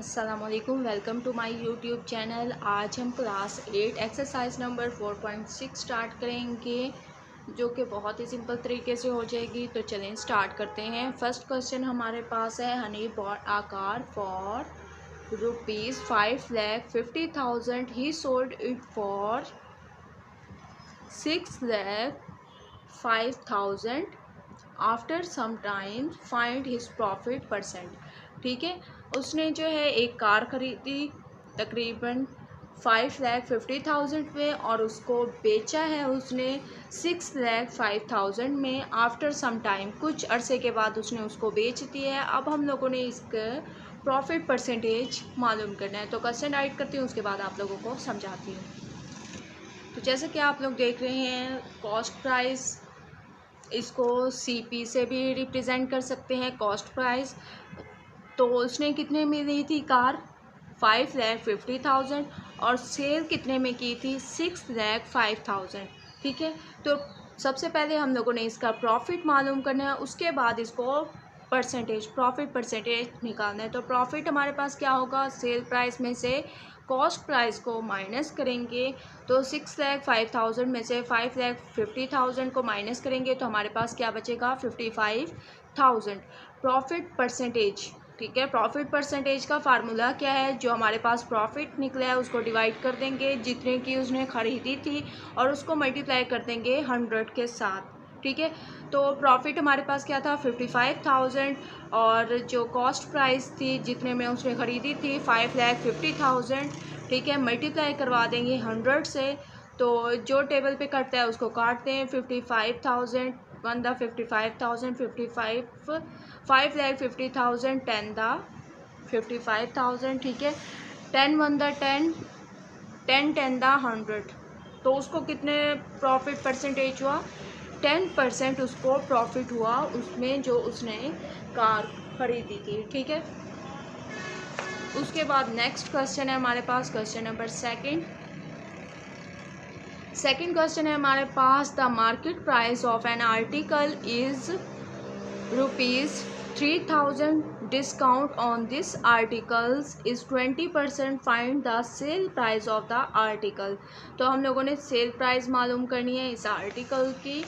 अस्सलामुअलैकुम, welcome to my YouTube channel. आज हम क्लास 8 एक्सरसाइज नंबर 4.6 स्टार्ट करेंगे, जो कि बहुत ही सिंपल तरीके से हो जाएगी। तो चलें स्टार्ट करते हैं। फर्स्ट क्वेश्चन हमारे पास है, Honey bought a car for ₹5,50,000, he sold it for ₹6,05,000। After some time find his profit percent. ठीक है, उसने जो है एक कार ख़रीदी तकरीबन 5,50,000 में और उसको बेचा है उसने 6,05,000 में। आफ्टर सम टाइम, कुछ अरसे के बाद उसने उसको बेच दिया है। अब हम लोगों ने इसका प्रॉफिट परसेंटेज मालूम करना है। तो क्वेश्चन राइट करती हूँ, उसके बाद आप लोगों को समझाती हूँ। तो जैसे कि आप लोग देख रहे हैं, कॉस्ट प्राइस, इसको CP से भी रिप्रेजेंट कर सकते हैं, कॉस्ट प्राइस। तो उसने कितने में ली थी कार? 5,50,000 और सेल कितने में की थी? 6,05,000। ठीक है, तो सबसे पहले हम लोगों ने इसका प्रॉफिट मालूम करना है, उसके बाद इसको प्रॉफिट परसेंटेज निकालना है। तो प्रॉफिट हमारे पास क्या होगा? सेल प्राइस में से कॉस्ट प्राइस को माइनस करेंगे। तो 6,05,000 में से 5,50,000 को माइनस करेंगे तो हमारे पास क्या बचेगा? 55,000। प्रॉफिट परसेंटेज, ठीक है, प्रॉफिट परसेंटेज का फार्मूला क्या है? जो हमारे पास प्रॉफिट निकला है उसको डिवाइड कर देंगे जितने की उसने ख़रीदी थी और उसको मल्टीप्लाई कर देंगे 100 के साथ। ठीक है, तो प्रॉफिट हमारे पास क्या था? 55,000 और जो कॉस्ट प्राइस थी जितने में उसने ख़रीदी थी 5,50,000। ठीक है, मल्टीप्लाई करवा देंगे 100 से। तो जो टेबल पे कटता है उसको काटते हैं। 55,000 1 द 55,000 5,50,000 10 द 55,000। ठीक है, 10 1 द 10 10 10 द 100। तो उसको कितने प्रॉफिट परसेंटेज हुआ? 10% उसको प्रॉफिट हुआ उसमें जो उसने कार ख़रीदी थी। ठीक है, उसके बाद नेक्स्ट क्वेश्चन है हमारे पास, क्वेश्चन नंबर सेकंड क्वेश्चन है हमारे पास, the market price of an article is ₹3,000, discount on this articles is 20%, find the sale price of the article. तो हम लोगों ने सेल प्राइस मालूम करनी है इस आर्टिकल की।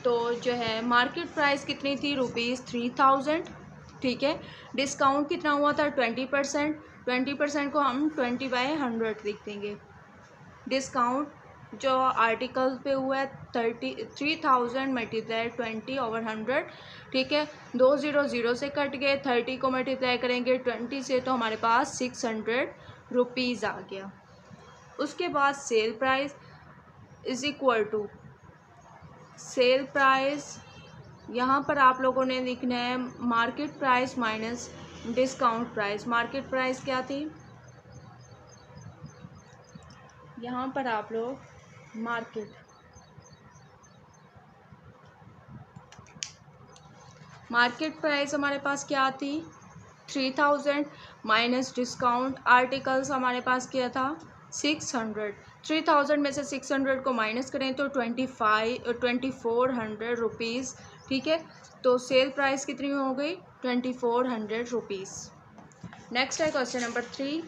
तो जो है मार्केट प्राइस कितनी थी? ₹3,000। ठीक है, डिस्काउंट कितना हुआ था? 20%। 20% को हम 20/100 लिख देंगे। डिस्काउंट जो आर्टिकल पे हुआ है 3,000 मल्टीप्लाई 20/100। ठीक है, 2 0 0 से कट गए, 30 को मल्टीप्लाई करेंगे 20 से तो हमारे पास ₹600 आ गया। उसके बाद sale price is equal to sale price, यहाँ पर आप लोगों ने लिखना है market price minus discount price. Market price क्या थी? यहाँ पर आप लोग मार्केट प्राइस हमारे पास क्या थी? 3,000 माइनस डिस्काउंट आर्टिकल्स हमारे पास क्या था? 600। 3,000 में से 600 को माइनस करें तो 2,400 ठीक है, तो सेल प्राइस कितनी हो गई? 2,400। नेक्स्ट है क्वेश्चन नंबर 3।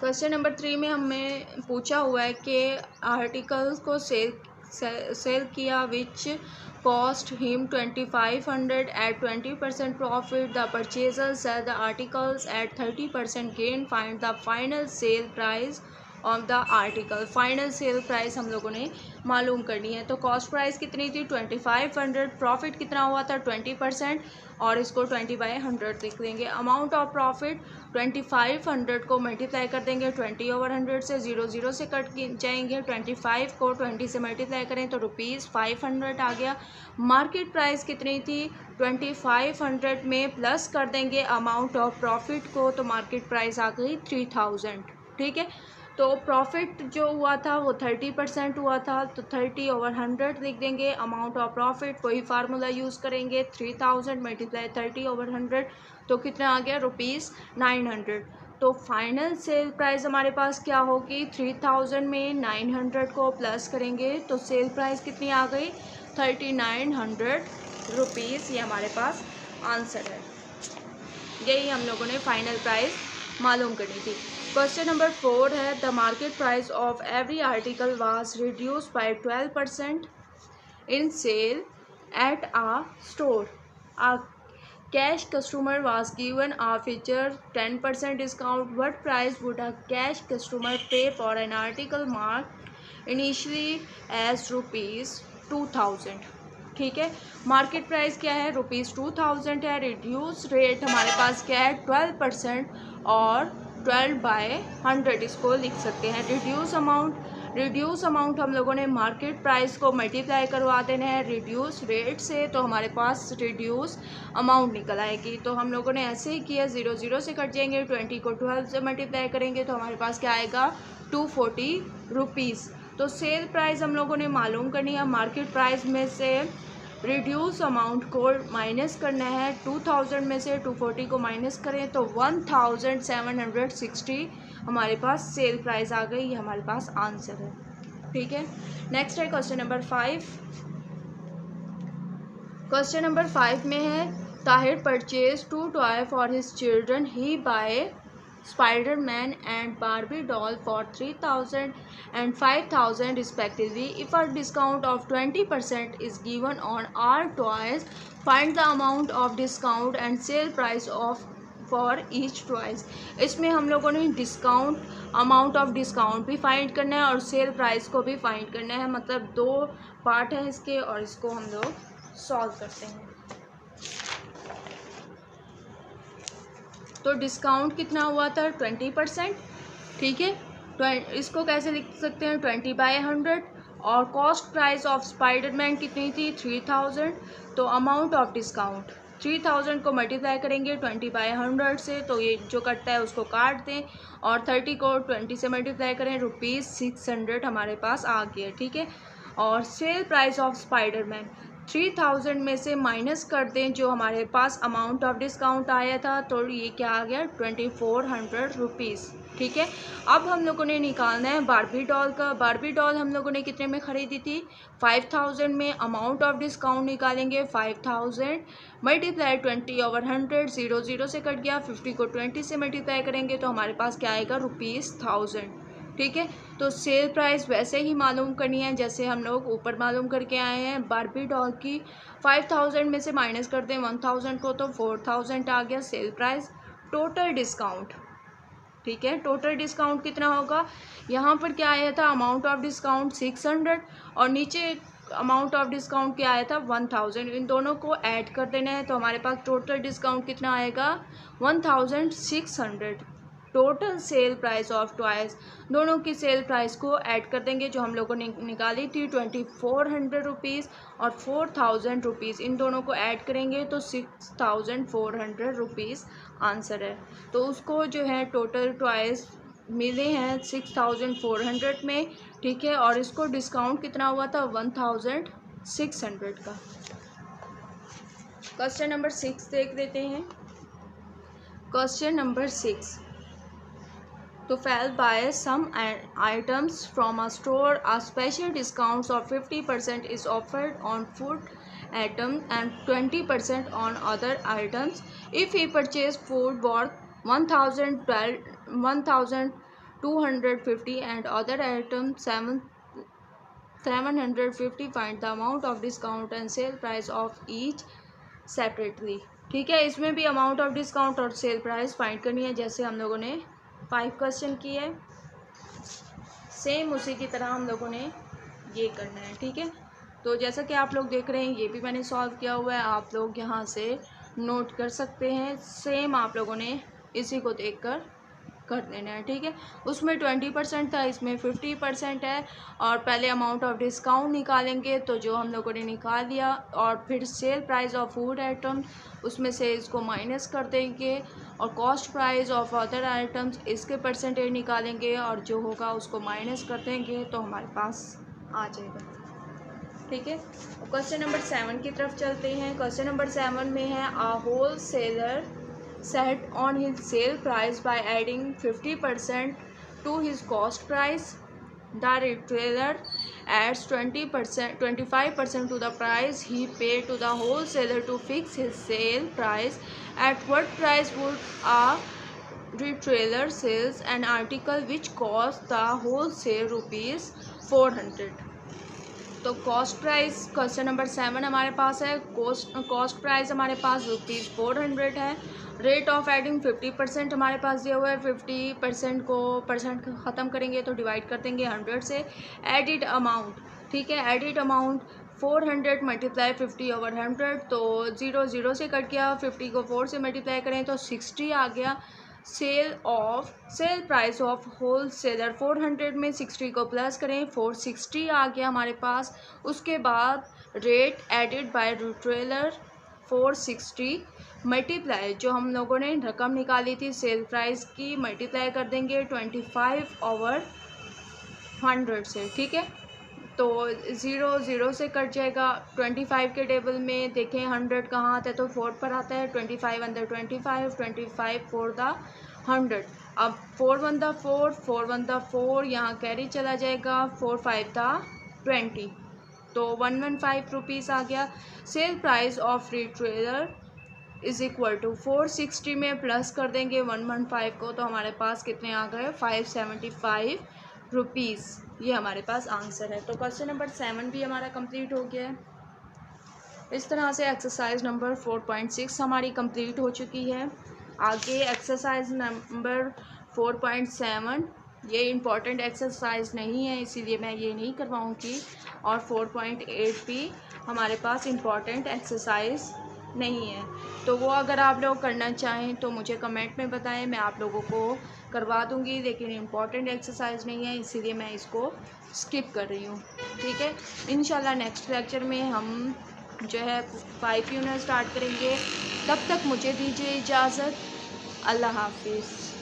क्वेश्चन नंबर 3 में हमें पूछा हुआ है कि आर्टिकल्स को सेल किया which cost him 2,500 at 20% profit, the purchaser sell the articles at 30% gain, find the final sale price of the article. Final sale price हम लोगों ने मालूम करनी है। तो कॉस्ट प्राइस कितनी थी? 2,500। प्रॉफिट कितना हुआ था? 20% और इसको 20/100 लिख देंगे। अमाउंट ऑफ प्रॉफिट 2,500 को मल्टीप्लाई कर देंगे 20/100 से, 0 0 से कट जाएंगे। 25 को 20 से मल्टीप्लाई करें तो ₹500 आ गया। मार्केट प्राइस कितनी थी? 2,500 में प्लस कर देंगे अमाउंट ऑफ प्रॉफिट को, तो मार्केट प्राइस आ गई 3,000। ठीक है, तो प्रॉफिट जो हुआ था वो 30% हुआ था, तो 30/100 लिख देंगे। अमाउंट ऑफ प्रॉफिट वही फार्मूला यूज़ करेंगे, 3,000 मल्टीप्लाई 30/100, तो कितना आ गया? ₹900। तो फाइनल सेल प्राइस हमारे पास क्या होगी? 3,000 में 900 को प्लस करेंगे तो सेल प्राइस कितनी आ गई? 3,900। ये हमारे पास आंसर है। यही हम लोगों ने फाइनल प्राइस मालूम करनी थी। क्वेश्चन नंबर 4 है the market price of every article was reduced by 12% in sale at a store. A cash customer was given a feature 10% discount. What price would a cash customer pay for an article marked initially as ₹2000? ठीक है, market price क्या है, ₹2000 है। Reduce rate हमारे पास क्या है, 12% और 12/100 इसको लिख सकते हैं। रिड्यूस अमाउंट हम लोगों ने मार्केट प्राइस को मल्टीप्लाई करवा देना है रिड्यूस रेट से, तो हमारे पास रिड्यूस अमाउंट निकल आएगी। तो हम लोगों ने ऐसे ही किया, 0 0 से कट जाएंगे, 20 को 12 से मल्टीप्लाई करेंगे तो हमारे पास क्या आएगा, ₹240। तो सेल प्राइस हम लोगों ने मालूम करनी है, मार्केट प्राइस में से रिड्यूस अमाउंट को माइनस करना है। 2000 में से 240 को माइनस करें तो 1760 हमारे पास सेल प्राइस आ गई। ये हमारे पास आंसर है। ठीक है, नेक्स्ट है क्वेश्चन नंबर 5। क्वेश्चन नंबर 5 में है Tahir purchase 2 toy for his children. He buy Spider-Man and Barbie doll for 3000 and 5000 respectively. If a discount of 20% is given on all toys, find the amount of discount and sale price of for each toys. इसमें हम लोगों ने discount, amount of discount भी find करना है और sale price को भी फाइंड करना है। मतलब 2 पार्ट है इसके और इसको हम लोग सॉल्व करते हैं। तो डिस्काउंट कितना हुआ था, 20%। ठीक है, इसको कैसे लिख सकते हैं, 20/100। और कॉस्ट प्राइस ऑफ स्पाइडरमैन कितनी थी, 3000। तो अमाउंट ऑफ डिस्काउंट 3000 को मल्टीप्लाई करेंगे 20/100 से, तो ये जो कटता है उसको काट दें और 30 को 20 से मल्टीप्लाई करें, ₹600 हमारे पास आ गया। ठीक है, और सेल प्राइस ऑफ स्पाइडरमैन 3000 में से माइनस कर दें जो हमारे पास अमाउंट ऑफ डिस्काउंट आया था, तो ये क्या आ गया, ₹2400। ठीक है, अब हम लोगों ने निकालना है बारबी डॉल का। बारबी डॉल हम लोगों ने कितने में ख़रीदी थी, 5000 में। अमाउंट ऑफ डिस्काउंट निकालेंगे 5000 मल्टीप्लाई 20/100, 0 0 से कट गया, 50 को 20 से मल्टीप्लाई करेंगे तो हमारे पास क्या आएगा, ₹1000। ठीक है, तो सेल प्राइस वैसे ही मालूम करनी है जैसे हम लोग ऊपर मालूम करके आए हैं। बारबी डॉल की 5000 में से माइनस कर दें 1000 को तो 4000 आ गया सेल प्राइस। टोटल डिस्काउंट, ठीक है, टोटल डिस्काउंट कितना होगा, यहाँ पर क्या आया था, अमाउंट ऑफ डिस्काउंट 600 और नीचे अमाउंट ऑफ डिस्काउंट क्या आया था, 1000। इन दोनों को ऐड कर देना है तो हमारे पास टोटल डिस्काउंट कितना आएगा, 1600। Total sale price of toys, दोनों की सेल प्राइस को ऐड कर देंगे जो हम लोगों ने निकाली थी, ₹2400 और ₹4000। इन दोनों को ऐड करेंगे तो ₹6400 आंसर है। तो उसको जो है टोटल टॉयज़ मिले हैं 6400 में। ठीक है, और इसको डिस्काउंट कितना हुआ था, 1600 का। क्वेश्चन नंबर 6 देख लेते हैं। Question number 6, to fail buy some items from a store, a special discounts of 50% is offered on food items and 20% on other items. If he purchase food worth 1250 and other items 750, find the amount of discount and sale price of each separately. ठीक है, इसमें भी amount of discount और sale price find करनी है जैसे हम लोगों ने 5 क्वेश्चन किए है, सेम उसी की तरह हम लोगों ने ये करना है। ठीक है, तो जैसा कि आप लोग देख रहे हैं ये भी मैंने सॉल्व किया हुआ है, आप लोग यहाँ से नोट कर सकते हैं। सेम आप लोगों ने इसी को देखकर कर देना है। ठीक है, उसमें 20% था, इसमें 50% है और पहले अमाउंट ऑफ डिस्काउंट निकालेंगे तो जो हम लोगों ने निकाल लिया और फिर cell price of food item उसमें से इसको माइनस कर देंगे और cost price of other items इसके परसेंटेज निकालेंगे और जो होगा उसको माइनस कर देंगे तो हमारे पास आ जाएगा। ठीक है, क्वेश्चन नंबर 7 की तरफ चलते हैं। क्वेश्चन नंबर 7 में है a wholesaler set on his sale price by adding 50% to his cost price. The retailer adds 25% to the price he paid to the wholesaler to fix his sale price. At what price would a retailer sells an article which costs the wholesale rupees 400? तो cost price question number 7 हमारे पास है। Cost price हमारे पास ₹400 है। Rate of adding 50% हमारे पास दिया हुआ है। 50% को परसेंट ख़त्म करेंगे तो डिवाइड कर देंगे 100 से। एडिड अमाउंट, ठीक है, एडिड अमाउंट 400 मल्टीप्लाई 50/100, तो 0 से कट गया। 50 को 4 से मल्टीप्लाई करें तो 60 आ गया। Sale price of wholesaler 400 में 60 को प्लस करें 460 आ गया हमारे पास। उसके बाद rate added by retailer 460 multiply, जो हम लोगों ने रकम निकाली थी सेल प्राइस की, मल्टीप्लाई कर देंगे 25/100 से, ठीक है। तो 0 से कट जाएगा। 25 के टेबल में देखें 100 कहाँ आता है तो 4 पर आता है। 25 अंदर 25 4 द 100। अब 4 1 द 4, 4 1 द 4, यहाँ कैरी चला जाएगा। 4 5 द 20, तो 115 रुपीज़ आ गया। Sale price of retailer is equal to 460 में प्लस कर देंगे 115 को, तो हमारे पास कितने आ गए 575 रुपीज़। ये हमारे पास आंसर है। तो क्वेश्चन नंबर 7 भी हमारा कंप्लीट हो गया है। इस तरह से एक्सरसाइज नंबर 4.6 हमारी कंप्लीट हो चुकी है। आगे एक्सरसाइज नंबर 4.7, ये इम्पॉर्टेंट एक्सरसाइज नहीं है इसीलिए मैं ये नहीं करवाऊँगी। और 4.8 भी हमारे पास इम्पॉर्टेंट एक्सरसाइज नहीं है, तो वो अगर आप लोग करना चाहें तो मुझे कमेंट में बताएं, मैं आप लोगों को करवा दूंगी। लेकिन इम्पॉर्टेंट एक्सरसाइज नहीं है इसीलिए मैं इसको स्किप कर रही हूँ, ठीक है। इंशाल्लाह नेक्स्ट लेक्चर में हम जो है 5 यूनिट स्टार्ट करेंगे। तब तक मुझे दीजिए इजाज़त। अल्लाह हाफिज़।